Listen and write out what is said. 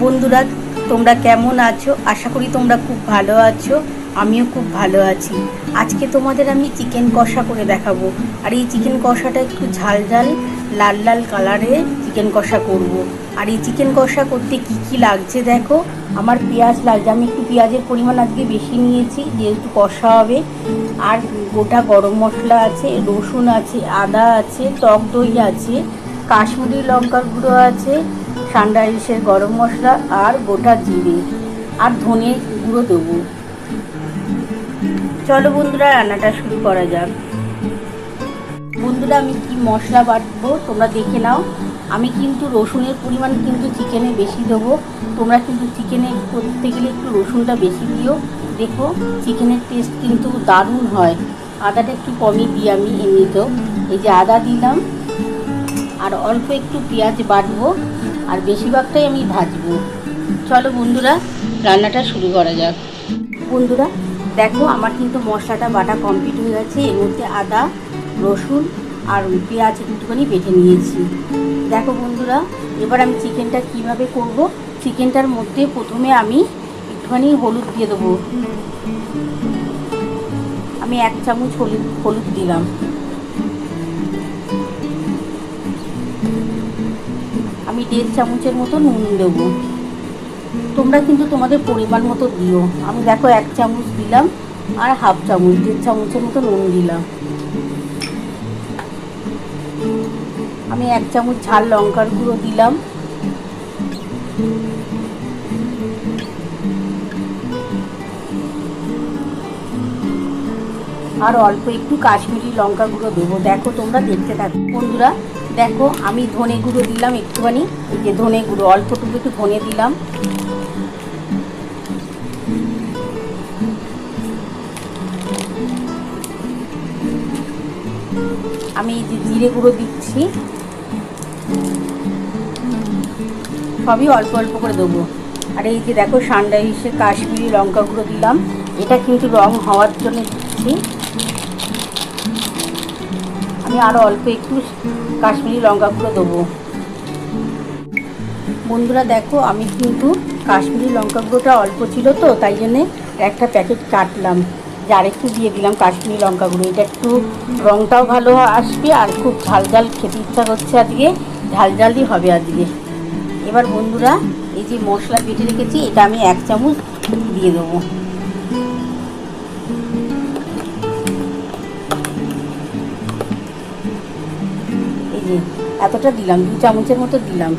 বন্ধুরা, তোমরা কেমন আছো? আশা করি তোমরা খুব ভালো আছো। আমিও খুব ভালো আছি। আজকে তোমাদের আমি চিকেন কষা করে দেখাবো। আর এই চিকেন কষাটা একটু ঝাল ঝাল লাল লাল কালারে চিকেন কষা করব। আর এই চিকেন কষা করতে কি কি লাগছে দেখো। আমার পেঁয়াজ লাগছে, আমি একটু পেঁয়াজের পরিমাণ আজকে বেশি নিয়েছি যেহেতু কষা হবে। আর গোটা গরম মশলা আছে, রসুন আছে, আদা আছে, টক দই আছে, কাশ্মীরি লঙ্কার গুঁড়ো আছে, সানরাইসের গরম মশলা আর গোটা জিরে আর ধনে গুঁড়ো দেবো। চলো বন্ধুরা, রান্নাটা শুরু করা যাক। বন্ধুরা, আমি কি মশলা বাটবো তোমরা দেখে নাও। আমি কিন্তু রসুনের পরিমাণ কিন্তু চিকেনে বেশি দেবো। তোমরা কিন্তু চিকেনে করতে গেলে একটু রসুনটা বেশি দিও। দেখো চিকেনের টেস্ট কিন্তু দারুণ হয়। আদাটা একটু কমই দিই আমি এমনিতেও। এই যে আদা দিলাম, আর অল্প একটু পেঁয়াজ বাটবো, আর বেশিরভাগটাই আমি ভাজবো। চলো বন্ধুরা, রান্নাটা শুরু করা যাক। বন্ধুরা দেখো, আমার কিন্তু মশলাটা বাটা কমপ্লিট হয়ে গেছে। এর মধ্যে আদা, রসুন আর পেঁয়াজ একটুখানি বেটে নিয়েছি। দেখো বন্ধুরা, এবার আমি চিকেনটা কিভাবে করব। চিকেনটার মধ্যে প্রথমে আমি একটুখানি হলুদ দিয়ে দেবো। আমি 1 চামচ হলুদ দিলাম। আমি 1.5 চামচের মতো নুন দেবো। তোমরা কিন্তু তোমাদের পরিমাণ মতো দিও। আমি দেখো 1 চামচ দিলাম, আর 1/2 চামচ 1.5 চামচের মতো নুন দিলাম। আমি 1 চামচ ঝাল লঙ্কার গুঁড়ো দিলাম। আর অল্প একটু কাশ্মীরি লঙ্কা গুঁড়ো দেবো। দেখো তোমরা দেখতে থাকো বন্ধুরা। দেখো আমি ধনে গুঁড়ো দিলাম একটুখানি, এই যে ধনে গুঁড়ো অল্পটুকু একটু ধনে দিলাম। আমি এই যে জিরে গুঁড়ো দিচ্ছি, সবই অল্প অল্প করে দেবো। আর এই যে দেখো সানরাইসের কাশ্মীরি লঙ্কা গুঁড়ো দিলাম। এটা কিন্তু রং হওয়ার জন্য দিচ্ছি। আমি আরও অল্প একটু কাশ্মীরি লঙ্কা গুঁড়ো দেবো। বন্ধুরা দেখো, আমি কিন্তু কাশ্মীরি লঙ্কা গুঁড়োটা অল্প ছিল তো, তাই জন্যে একটা প্যাকেট কাটলাম, যে আরেকটু দিয়ে দিলাম কাশ্মীরি লঙ্কা গুঁড়ো। এটা একটু রঙটাও ভালো আসবে, আর খুব ঝাল ঝাল খেতে ইচ্ছা করছে আজকে, ঝাল ঝালই হবে আজকে। এবার বন্ধুরা, এই যে মশলা বেটে রেখেছি এটা আমি 1 চামচ দিয়ে দেবো। এই যে এতটা দিলাম, 2 চামচের মতো দিলাম।